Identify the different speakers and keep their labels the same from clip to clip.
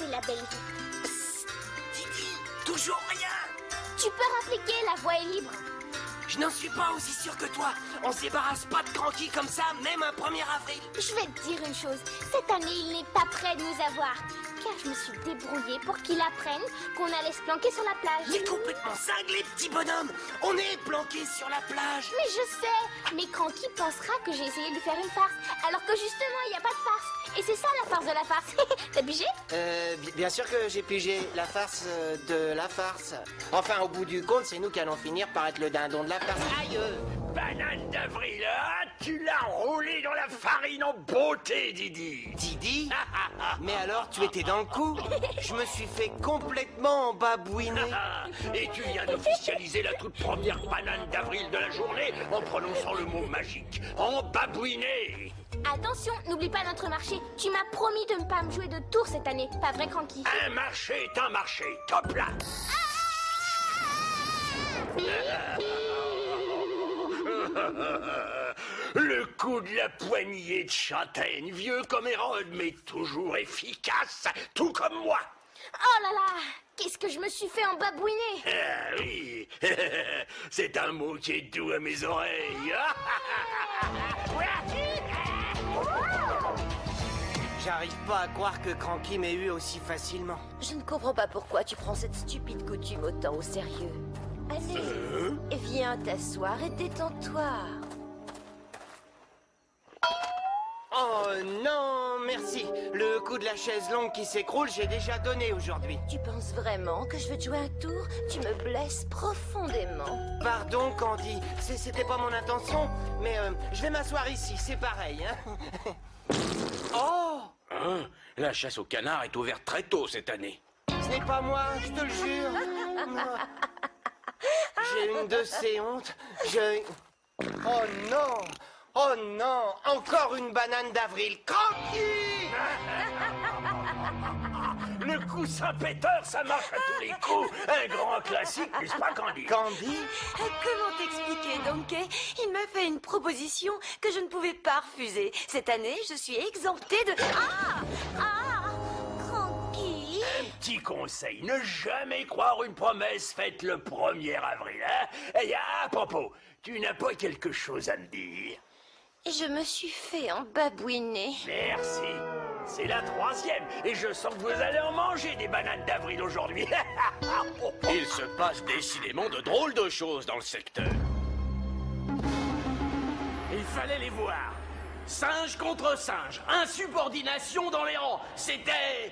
Speaker 1: c'est la belle vie.
Speaker 2: Didi, toujours rien.
Speaker 1: Tu peux rappliquer, la voie est libre.
Speaker 2: Je n'en suis pas aussi sûr que toi. On se débarrasse pas de Cranky comme ça, même un 1er avril.
Speaker 1: Je vais te dire une chose, cette année, il n'est pas prêt de nous avoir. Car je me suis débrouillée pour qu'il apprenne qu'on allait se planquer sur la plage.
Speaker 2: T'es complètement cinglé, petit bonhomme. On est planqué sur la plage.
Speaker 1: Mais je sais, mais Cranky pensera que j'ai essayé de lui faire une farce, alors que justement, il n'y a pas de farce. Et c'est ça la farce de la farce. T'as pigé?
Speaker 3: Bien sûr que j'ai pigé la farce de la farce. Enfin, au bout du compte, c'est nous qui allons finir par être le dindon de la farce. Aïe!
Speaker 4: Banane d'avril, ah, tu l'as roulé dans la farine en beauté, Didi.
Speaker 3: Didi? Mais alors, tu étais dans le coup? Je me suis fait complètement embabouiner.
Speaker 4: Et tu viens d'officialiser la toute première banane d'avril de la journée en prononçant le mot magique. Embabouiné.
Speaker 1: Attention, n'oublie pas notre marché. Tu m'as promis de ne pas me jouer de tour cette année, pas vrai, Cranky?
Speaker 4: Un marché est un marché, top là. Le coup de la poignée de châtaigne, vieux comme Hérode, mais toujours efficace, tout comme moi.
Speaker 1: Oh là là, qu'est-ce que je me suis fait embabouiner?
Speaker 4: Ah oui, c'est un mot qui est doux à mes oreilles.
Speaker 3: J'arrive pas à croire que Cranky m'ait eu aussi facilement.
Speaker 5: Je ne comprends pas pourquoi tu prends cette stupide coutume autant au sérieux. Allez, viens t'asseoir et détends-toi.
Speaker 3: Oh non, merci. Le coup de la chaise longue qui s'écroule, j'ai déjà donné aujourd'hui.
Speaker 5: Tu penses vraiment que je veux te jouer un tour? Tu me blesses profondément.
Speaker 3: Pardon, Candy, c'était pas mon intention, mais je vais m'asseoir ici, c'est pareil, hein. Oh!
Speaker 4: Hein? La chasse au canard est ouverte très tôt cette année.
Speaker 3: Ce n'est pas moi, je te le jure. J'ai une de ces hontes. Oh non! Oh non! Encore une banane d'avril! Cranky!
Speaker 4: Le coup Saint-Péteur, ça marche à tous les coups. Un grand classique, n'est-ce pas, Candy?
Speaker 3: Candy?
Speaker 5: Comment t'expliquer, Donkey? Il m'a fait une proposition que je ne pouvais pas refuser. Cette année, je suis exemptée de... Cranky?
Speaker 4: Un petit conseil, ne jamais croire une promesse faite le 1er avril, hein? Et à propos, tu n'as pas quelque chose à me dire?
Speaker 5: Je me suis fait embabouiner.
Speaker 4: Merci. C'est la 3e, et je sens que vous allez en manger des bananes d'avril aujourd'hui. Il se passe décidément de drôles de choses dans le secteur. Il fallait les voir. Singe contre singe, insubordination dans les rangs. C'était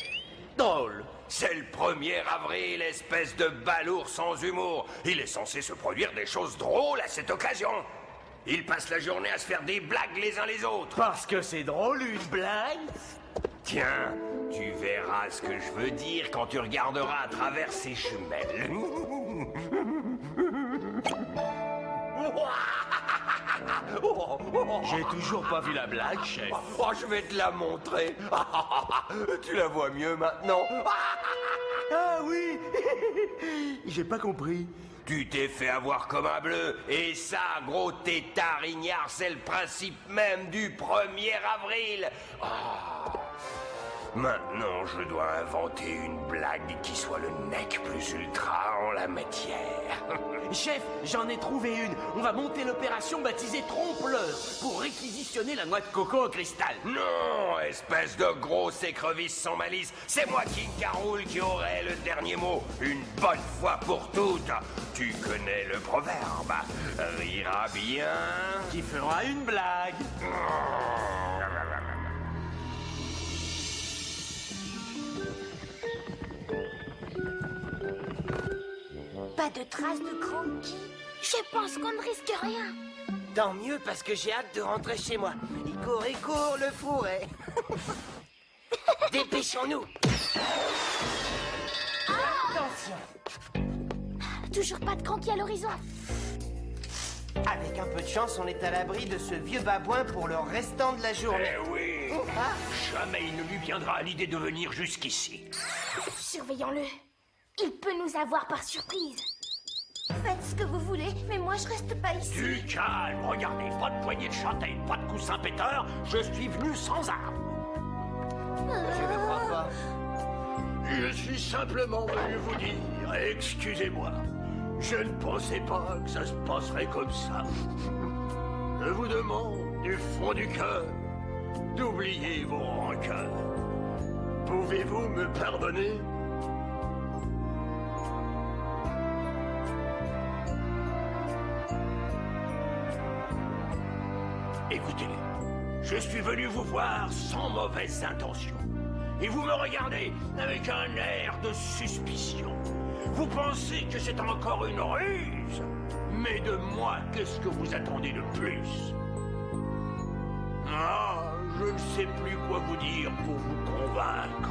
Speaker 4: drôle. C'est le 1er avril, espèce de balourd sans humour. Il est censé se produire des choses drôles à cette occasion. Ils passent la journée à se faire des blagues les uns les autres.
Speaker 6: Parce que c'est drôle, une blague.
Speaker 4: Tiens, tu verras ce que je veux dire quand tu regarderas à travers ces jumelles.
Speaker 6: J'ai toujours pas vu la blague, chef.
Speaker 4: Oh, je vais te la montrer. Tu la vois mieux maintenant.
Speaker 6: Ah oui. J'ai pas compris.
Speaker 4: Tu t'es fait avoir comme un bleu. Et ça, gros tétard ignare, c'est le principe même du 1er avril. Maintenant, je dois inventer une blague qui soit le nec plus ultra en la matière.
Speaker 6: Chef, j'en ai trouvé une. On va monter l'opération baptisée Trompe-l'œil pour réquisitionner la noix de coco au cristal.
Speaker 4: Non, espèce de grosse écrevisse sans malice. C'est moi, King Caroul, qui aurai le dernier mot. Une bonne fois pour toutes. Tu connais le proverbe. Rira bien.
Speaker 6: Qui fera une blague.
Speaker 5: Pas de traces de Cranky.
Speaker 1: Je pense qu'on ne risque rien.
Speaker 3: Tant mieux, parce que j'ai hâte de rentrer chez moi. Il court, le fourret. Dépêchons-nous. Attention.
Speaker 1: Toujours pas de Cranky à l'horizon.
Speaker 3: Avec un peu de chance, on est à l'abri de ce vieux babouin pour le restant de la journée.
Speaker 4: Eh oui. Jamais il ne lui viendra à l'idée de venir jusqu'ici.
Speaker 1: Surveillons-le. Il peut nous avoir par surprise.
Speaker 5: Faites ce que vous voulez, mais moi je reste pas ici.
Speaker 4: Du calme, regardez, pas de poignée de châtaigne, pas de coussin péteur, je suis venu sans armes.
Speaker 3: Je ne crois pas.
Speaker 4: Je suis simplement venu vous dire, excusez-moi. Je ne pensais pas que ça se passerait comme ça. Je vous demande du fond du cœur d'oublier vos rancœurs. Pouvez-vous me pardonner? Écoutez, je suis venu vous voir sans mauvaise intention. Et vous me regardez avec un air de suspicion. Vous pensez que c'est encore une ruse? Mais de moi, qu'est-ce que vous attendez de plus? Ah, je ne sais plus quoi vous dire pour vous convaincre.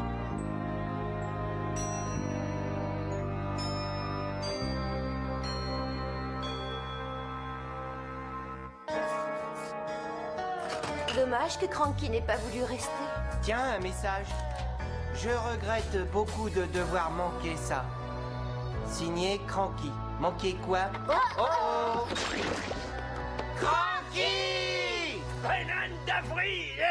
Speaker 5: Dommage que Cranky n'ait pas voulu rester.
Speaker 3: Tiens, un message. Je regrette beaucoup de devoir manquer ça. Signé Cranky. Manquer quoi? Oh oh oh! Cranky!
Speaker 4: Banane d'avril!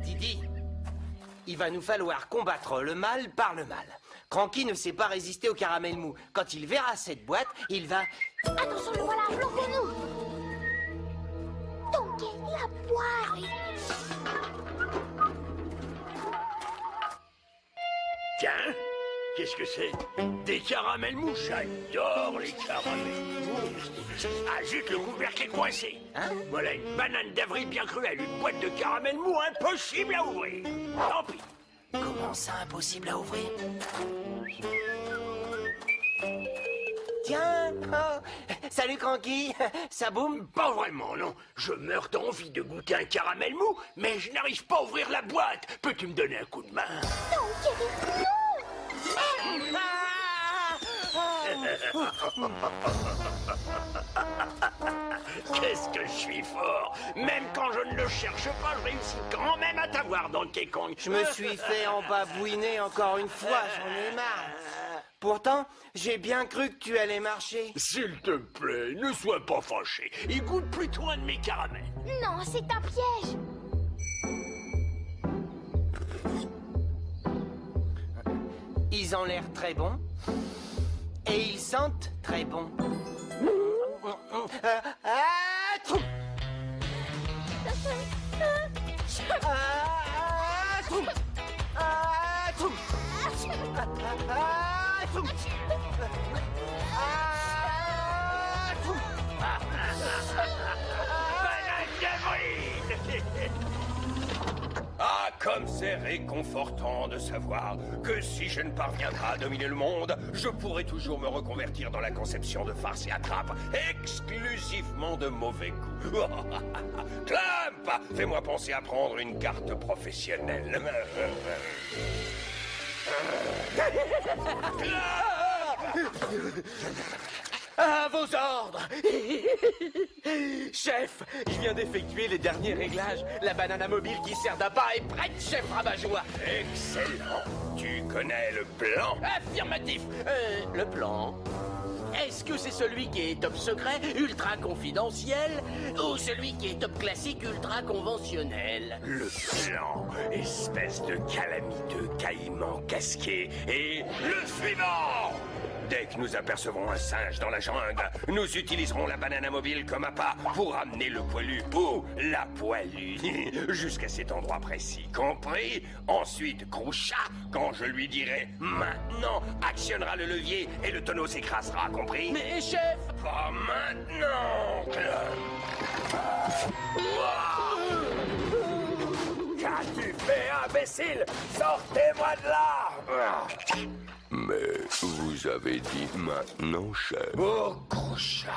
Speaker 3: Didi, il va nous falloir combattre le mal par le mal. Cranky ne sait pas résister au caramel mou. Quand il verra cette boîte, il va...
Speaker 1: Attention, le voilà, bloquons-nous. Donkey, la boîte.
Speaker 4: Tiens, qu'est-ce que c'est? Des caramels mous. J'adore les caramels mous. Ah zut, le couvercle est coincé.
Speaker 3: Hein?
Speaker 4: Voilà une banane d'avril bien cruelle, une boîte de caramel mou impossible à ouvrir. Tant pis.
Speaker 3: Comment ça, impossible à ouvrir? Tiens! Oh. Salut Cranky! Ça boum?
Speaker 4: Pas vraiment, non. Je meurs d'envie de goûter un caramel mou, mais je n'arrive pas à ouvrir la boîte. Peux-tu me donner un coup de main?
Speaker 1: Donkey, non!
Speaker 4: Qu'est-ce que je suis fort! Même quand je ne le cherche pas, je réussis quand même à t'avoir, Donkey Kong.
Speaker 3: Je me suis fait embabouiner encore une fois, j'en ai marre. Pourtant, j'ai bien cru que tu allais marcher.
Speaker 4: S'il te plaît, ne sois pas fâché. Il goûte plutôt un de mes caramels.
Speaker 1: Non, c'est un piège.
Speaker 3: Ils ont l'air très bons. Et ils sentent très bon.
Speaker 4: Ah, comme c'est réconfortant de savoir que si je ne parviens pas à dominer le monde, je pourrai toujours me reconvertir dans la conception de farces et attrapes exclusivement de mauvais goût. Clamp, fais-moi penser à prendre une carte professionnelle.
Speaker 6: À vos ordres! Chef, je viens d'effectuer les derniers réglages. La banane à mobile qui sert d'appât est prête, chef Rabat-Joie.
Speaker 4: Excellent. Tu connais le plan?
Speaker 6: Affirmatif. Le plan? Est-ce que c'est celui qui est top secret, ultra confidentiel, ou celui qui est top classique, ultra conventionnel?
Speaker 4: Le plan, espèce de calamiteux caïman casqué. Et le suivant! Dès que nous apercevrons un singe dans la jungle, nous utiliserons la banane à mobile comme appât pour amener le poilu ou la poilue jusqu'à cet endroit précis. Compris? Ensuite, Groucha, quand je lui dirai maintenant, actionnera le levier et le tonneau s'écrasera. Compris?
Speaker 6: Mais chef!
Speaker 4: Pas maintenant, Qu'as-tu fait, imbécile? Sortez-moi de là!
Speaker 7: Mais vous avez dit maintenant, chef.
Speaker 4: Oh, Groucha,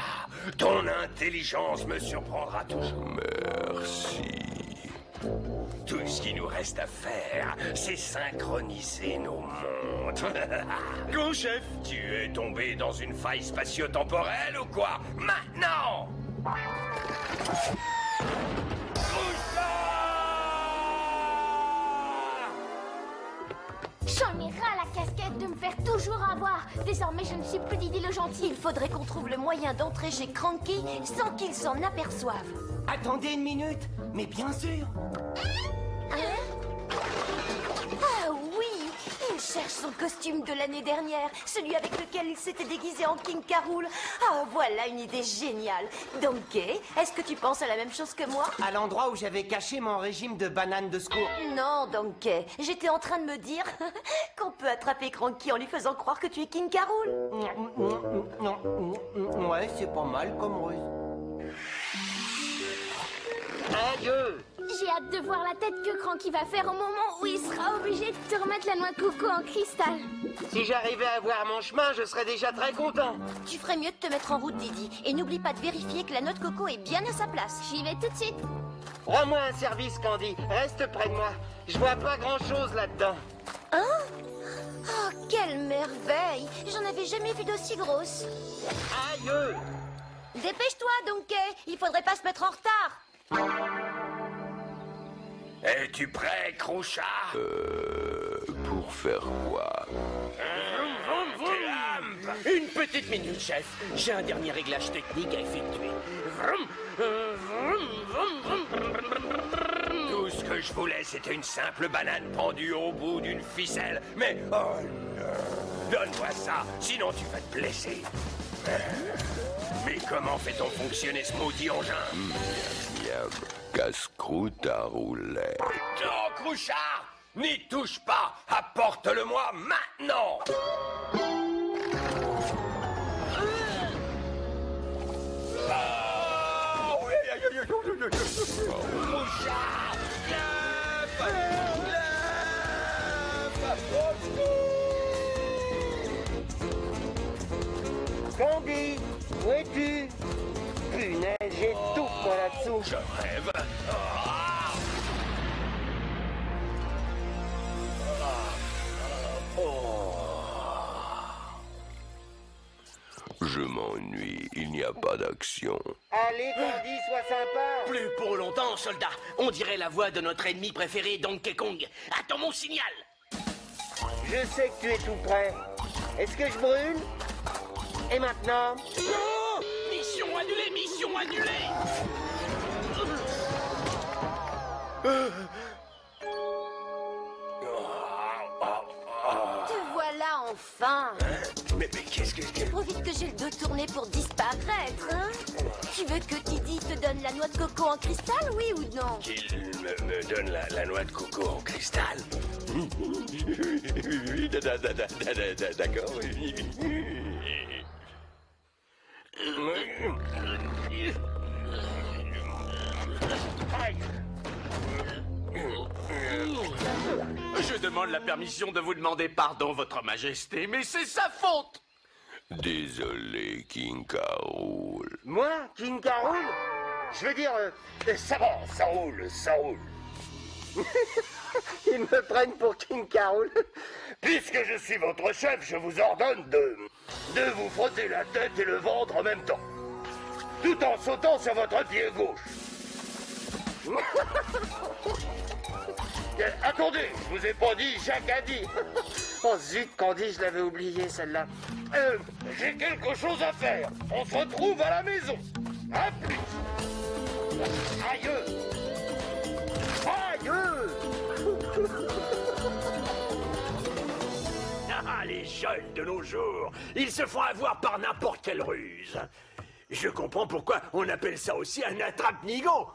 Speaker 4: ton intelligence me surprendra toujours.
Speaker 7: Merci.
Speaker 4: Tout ce qui nous reste à faire, c'est synchroniser nos montres.
Speaker 6: Go, chef!
Speaker 4: Tu es tombé dans une faille spatio-temporelle ou quoi? Maintenant!
Speaker 1: J'en ai ras la casquette de me faire toujours avoir. Désormais, je ne suis plus Didi le gentil.
Speaker 5: Il faudrait qu'on trouve le moyen d'entrer chez Cranky sans qu'il s'en aperçoive.
Speaker 3: Attendez une minute. Mais bien sûr.
Speaker 5: Ah oui, il cherche son costume de l'année dernière, celui avec lequel il s'était déguisé en King K. Rool. Ah, voilà une idée géniale. Donkey, est-ce que tu penses à la même chose que moi?
Speaker 3: À l'endroit où j'avais caché mon régime de bananes de secours.
Speaker 5: Non, Donkey, j'étais en train de me dire qu'on peut attraper Cranky en lui faisant croire que tu es King K. Rool.
Speaker 3: Ouais, c'est pas mal comme ruse.
Speaker 2: Adieu.
Speaker 1: J'ai hâte de voir la tête que Cranky va faire au moment où il sera obligé de te remettre la noix de coco en cristal.
Speaker 2: Si j'arrivais à voir mon chemin, je serais déjà très content.
Speaker 5: Tu ferais mieux de te mettre en route, Didi. Et n'oublie pas de vérifier que la noix de coco est bien à sa place.
Speaker 1: J'y vais tout de suite.
Speaker 2: Rends-moi un service, Candy. Reste près de moi. Je vois pas grand-chose là-dedans.
Speaker 5: Hein? Oh, quelle merveille! J'en avais jamais vu d'aussi grosse.
Speaker 2: Aïe!
Speaker 5: Dépêche-toi, Donkey. Il faudrait pas se mettre en retard.
Speaker 4: Es-tu prêt, Crouchard?
Speaker 7: Pour faire quoi?
Speaker 6: Une petite minute, chef. J'ai un dernier réglage technique à effectuer.
Speaker 4: Tout ce que je voulais, c'était une simple banane pendue au bout d'une ficelle. Mais, oh non! Donne-moi ça, sinon tu vas te blesser. Mais comment fait-on fonctionner ce maudit engin?
Speaker 7: Miam, casse-croûte à roulettes.
Speaker 4: Non, Crouchard! N'y touche pas! Apporte-le-moi maintenant! Crouchard!
Speaker 2: Candy, où es-tu? Punaise, j'étouffe moi là-dessous.
Speaker 4: Je rêve.
Speaker 7: Je m'ennuie, il n'y a pas d'action.
Speaker 2: Allez, Candy, sois sympa.
Speaker 6: Plus pour longtemps, soldat. On dirait la voix de notre ennemi préféré, Donkey Kong. Attends mon signal.
Speaker 2: Je sais que tu es tout prêt. Est-ce que je brûle? Et maintenant?
Speaker 6: Oh, mission annulée, mission annulée.
Speaker 5: Te voilà enfin.
Speaker 4: Mais qu'est-ce que...
Speaker 5: Trop vite que j'ai le dos tourné pour disparaître, hein? Tu veux que Didi te donne la noix de coco en cristal, oui ou non?
Speaker 4: Qu'il me donne la noix de coco en cristal? Oui, d'accord.
Speaker 6: Je demande la permission de vous demander pardon, Votre Majesté, mais c'est sa faute.
Speaker 7: Désolé, King K. Rool.
Speaker 2: Moi, King K. Rool? Je veux dire, ça va, ça roule, ça roule. Ils me prennent pour King K. Rool.
Speaker 4: Puisque je suis votre chef, je vous ordonne de vous frotter la tête et le ventre en même temps. Tout en sautant sur votre pied gauche.
Speaker 2: Attendez, je vous ai pas dit, Jacques a dit. Oh zut, Candy, je l'avais oublié celle-là.
Speaker 4: J'ai quelque chose à faire. On se retrouve à la maison. À plus.
Speaker 2: Aïe! Aïe!
Speaker 4: Ah, les jeunes de nos jours, ils se font avoir par n'importe quelle ruse. Je comprends pourquoi on appelle ça aussi un attrape-nigo.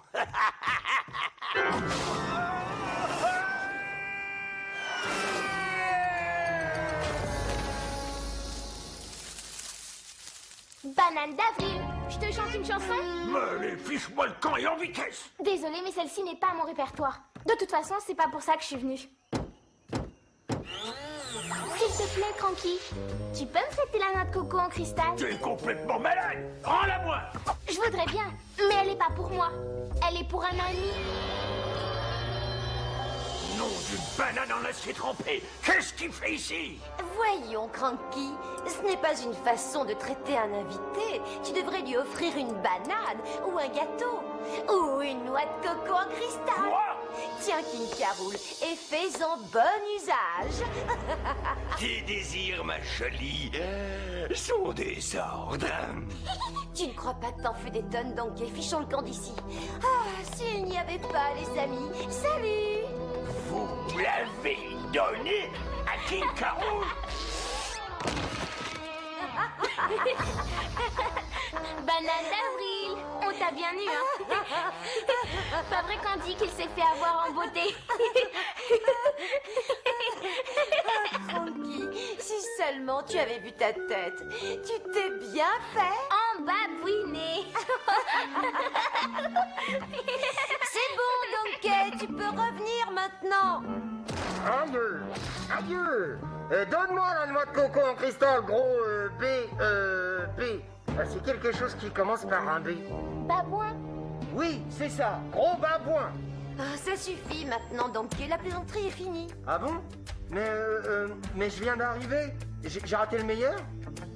Speaker 1: Banane d'avril. Je te chante une chanson?
Speaker 4: Mais fiche-moi le camp et en vitesse.
Speaker 1: Désolée, mais celle-ci n'est pas à mon répertoire. De toute façon, c'est pas pour ça que je suis venue. S'il te plaît, Cranky, tu peux me fêter la noix de coco en cristal?
Speaker 4: Tu es complètement malade. Rends-la-moi.
Speaker 1: Je voudrais bien, mais elle est pas pour moi. Elle est pour un ami.
Speaker 4: Nom d'une banane en acier trempé. Qu'est-ce qu'il fait ici?
Speaker 5: Voyons, Cranky, ce n'est pas une façon de traiter un invité. Tu devrais lui offrir une banane ou un gâteau ou une noix de coco en cristal.
Speaker 4: Quoi?
Speaker 5: Tiens, King Carol, et fais-en bon usage.
Speaker 4: Tes désirs, ma jolie, sont des ordres.
Speaker 5: Tu ne crois pas que t'en fais des tonnes, Donkey? Fichons le camp d'ici. Ah, s'il n'y avait pas, les amis. Salut!
Speaker 4: Vous l'avez donné à King Carol?
Speaker 1: Banane d'avril, on t'a bien eu, hein. Pas vrai qu'on dit qu'il s'est fait avoir en beauté.
Speaker 5: Frankie, si seulement tu avais vu ta tête. Tu t'es bien fait.
Speaker 1: En babouiné.
Speaker 5: C'est bon, Donkey, tu peux revenir maintenant.
Speaker 2: Adieu. Adieu. Donne-moi la noix de coco en cristal, gros B. C'est quelque chose qui commence par un B.
Speaker 1: Babouin.
Speaker 2: Oui, c'est ça. Gros babouin.
Speaker 5: Ah, ça suffit maintenant, Donkey. La plaisanterie est finie.
Speaker 2: Ah bon? Mais je viens d'arriver. J'ai raté le meilleur?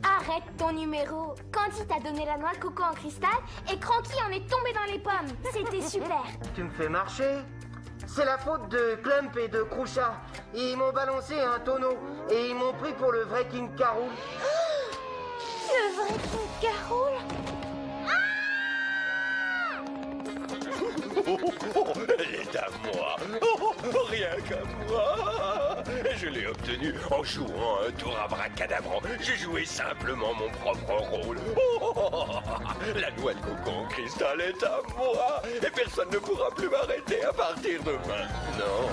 Speaker 1: Arrête ton numéro. Candy t'a donné la noix de coco en cristal et Cranky en est tombé dans les pommes. C'était super.
Speaker 2: Tu me fais marcher? C'est la faute de Clump et de Croucha. Ils m'ont balancé un tonneau et ils m'ont pris pour le vrai King Carol.
Speaker 5: Le vrai King Carol?
Speaker 7: Elle est à moi. Rien qu'à moi. Je l'ai obtenue en jouant un tour abracadabrant. J'ai joué simplement mon propre rôle. La noix de coco en cristal est à moi. Et personne ne pourra plus m'arrêter à partir de maintenant.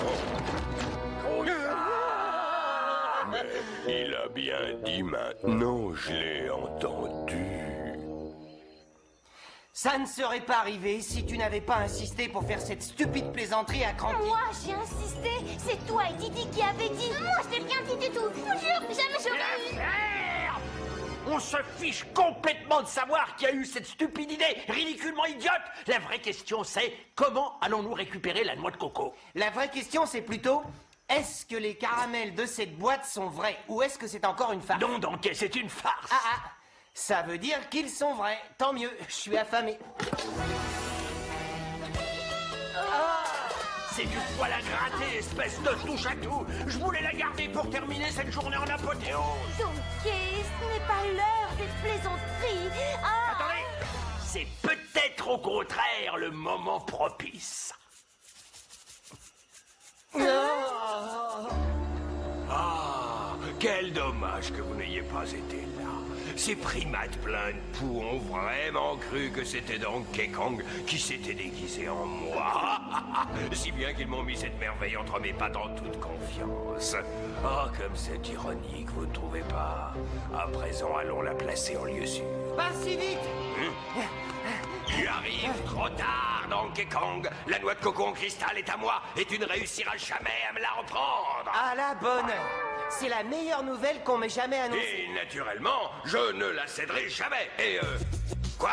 Speaker 7: Mais il a bien dit maintenant, je l'ai entendu.
Speaker 3: Ça ne serait pas arrivé si tu n'avais pas insisté pour faire cette stupide plaisanterie à Cranky.
Speaker 5: Moi, j'ai insisté. C'est toi et Didi qui avez dit.
Speaker 1: Moi, je n'ai rien dit du tout. Je vous jure, jamais j'aurais eu.
Speaker 6: Merde! On se fiche complètement de savoir qui a eu cette stupide idée ridiculement idiote. La vraie question, c'est comment allons-nous récupérer la noix de coco?
Speaker 3: La vraie question, c'est plutôt... Est-ce que les caramels de cette boîte sont vrais ou est-ce que c'est encore une farce?
Speaker 6: Non, donc, c'est une farce.
Speaker 3: Ah, ça veut dire qu'ils sont vrais. Tant mieux, je suis affamé.
Speaker 6: C'est du poil à gratter, espèce de touche-à-tout. Je voulais la garder pour terminer cette journée en apothéose.
Speaker 5: Donkey, ce n'est pas l'heure des plaisanteries. Ah!
Speaker 6: Attendez, c'est peut-être au contraire le moment propice. Ah, quel dommage que vous n'ayez pas été là. Ces primates pleins de poux ont vraiment cru que c'était Donkey Kong qui s'était déguisé en moi. Si bien qu'ils m'ont mis cette merveille entre mes pattes en toute confiance. Oh, comme c'est ironique, vous ne trouvez pas? À présent, allons la placer en lieu sûr.
Speaker 3: Pas si vite!
Speaker 4: Tu arrives trop tard, Donkey Kong. La noix de coco en cristal est à moi et tu ne réussiras jamais à me la reprendre.
Speaker 3: À la bonne heure. C'est la meilleure nouvelle qu'on m'ait jamais annoncée.
Speaker 4: Et naturellement, je ne la céderai jamais. Et quoi?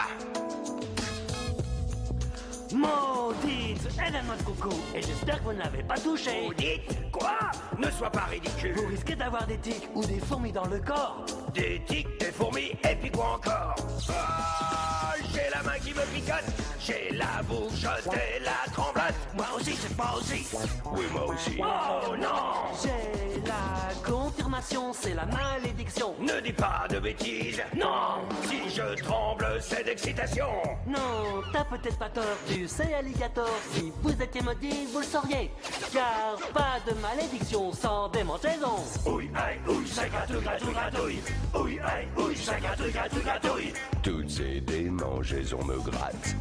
Speaker 8: Maudite est la noix de coco, et j'espère que vous ne l'avez pas touchée.
Speaker 4: Maudite? Quoi? Ne sois pas ridicule.
Speaker 8: Vous risquez d'avoir des tiques ou des fourmis dans le corps.
Speaker 4: Des tiques, des fourmis, et puis quoi encore? Ah, j'ai la main qui me picote, j'ai la bouche et la tremblote.
Speaker 8: Moi aussi, c'est pas aussi.
Speaker 4: Oui, moi aussi.
Speaker 8: Oh non! J'ai la confirmation, c'est la malédiction.
Speaker 4: Ne dis pas de bêtises.
Speaker 8: Non!
Speaker 4: Si je tremble, c'est d'excitation.
Speaker 8: Non, t'as peut-être pas tort, tu sais, alligator. Si vous étiez maudit, vous le sauriez. Car pas de malédiction sans démangeaison.
Speaker 4: Ouille, aïe, ouille, ça gratouille, gratouille, gratouille. Ouille, aïe, ouille, ça gratouille, gratouille, gratouille.
Speaker 7: Toutes ces démangeaisons me grattent.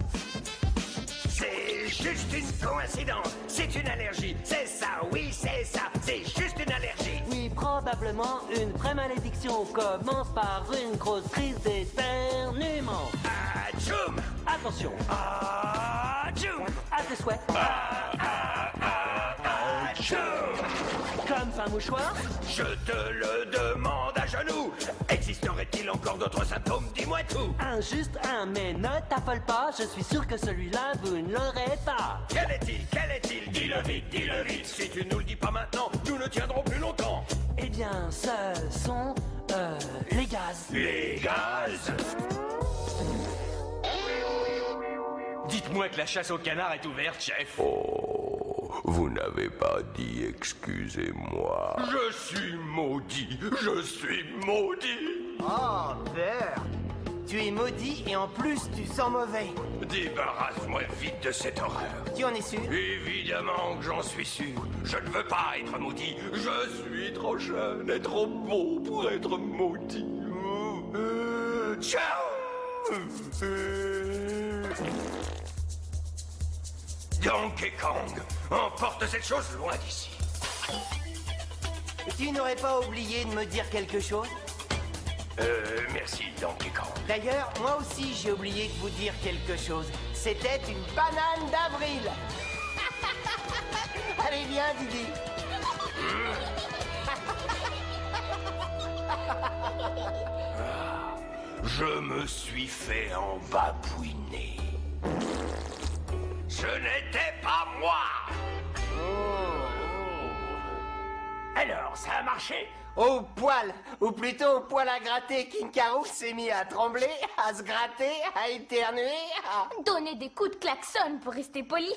Speaker 4: C'est juste une coïncidence. C'est une allergie. C'est ça, oui, c'est ça. C'est juste une allergie.
Speaker 8: Oui, probablement une prémalédiction commence par une grosse crise d'éternuement.
Speaker 4: Atchoum!
Speaker 8: Attention,
Speaker 4: Atchoum!
Speaker 8: à tes souhaits.
Speaker 4: Atchoum!
Speaker 8: Comme un mouchoir.
Speaker 4: Je te le demande à genoux. Existerait-il encore d'autres symptômes? Dis-moi tout.
Speaker 8: Un juste un, mais ne t'affole pas, je suis sûr que celui-là, vous ne l'aurez pas.
Speaker 4: Quel est-il? Quel est-il? Dis-le vite, dis-le vite. Si tu nous le dis pas maintenant, nous ne tiendrons plus longtemps.
Speaker 8: Eh bien, ce sont les gaz.
Speaker 4: Les gaz?
Speaker 9: Dites-moi que la chasse au canard est ouverte, chef.
Speaker 7: Oh,
Speaker 6: vous n'avez pas dit excusez-moi. Je suis maudit, je suis maudit.
Speaker 3: Oh, Bert, tu es maudit et en plus tu sens mauvais.
Speaker 6: Débarrasse-moi vite de cette horreur.
Speaker 3: Tu en es sûr?
Speaker 6: Évidemment que j'en suis sûr. Je ne veux pas être maudit. Je suis trop jeune et trop beau pour être maudit. Ciao. Donkey Kong, emporte cette chose loin d'ici.
Speaker 3: Tu n'aurais pas oublié de me dire quelque chose?
Speaker 6: Merci, Donkey Kong.
Speaker 3: D'ailleurs, moi aussi j'ai oublié de vous dire quelque chose. C'était une banane d'avril. Allez, viens, Didi.
Speaker 6: Je me suis fait embabouiner. Ce n'était pas moi.
Speaker 4: Alors, ça a marché?
Speaker 3: Au poil, ou plutôt au poil à gratter, King Carol s'est mis à trembler, à se gratter, à éternuer, à...
Speaker 1: Donner des coups de klaxon pour rester poli.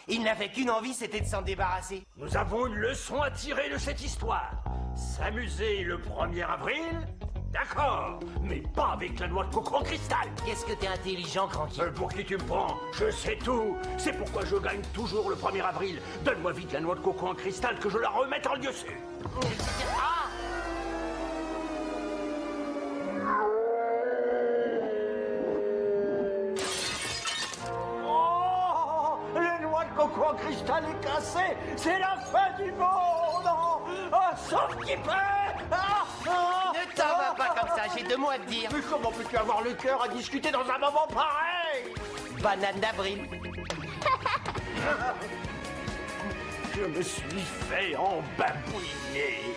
Speaker 3: Il n'avait qu'une envie, c'était de s'en débarrasser.
Speaker 4: Nous avons une leçon à tirer de cette histoire. S'amuser le 1er avril, d'accord, mais pas avec la noix de coco en cristal.
Speaker 3: Qu'est-ce que t'es intelligent, Cranky.
Speaker 4: Pour qui tu me prends? Je sais tout. C'est pourquoi je gagne toujours le 1er avril. Donne-moi vite la noix de coco en cristal que je la remette en lieu sûr.
Speaker 3: Ah!
Speaker 4: Oh, les noix de coco en cristal est cassée. C'est la fin du monde. Oh, sauf qui peut.
Speaker 3: Ne t'en va pas comme ça, j'ai 2 mots à te dire.
Speaker 4: Mais comment peux-tu avoir le cœur à discuter dans un moment pareil?
Speaker 3: Banane d'avril.
Speaker 4: Je me suis fait embabouiner.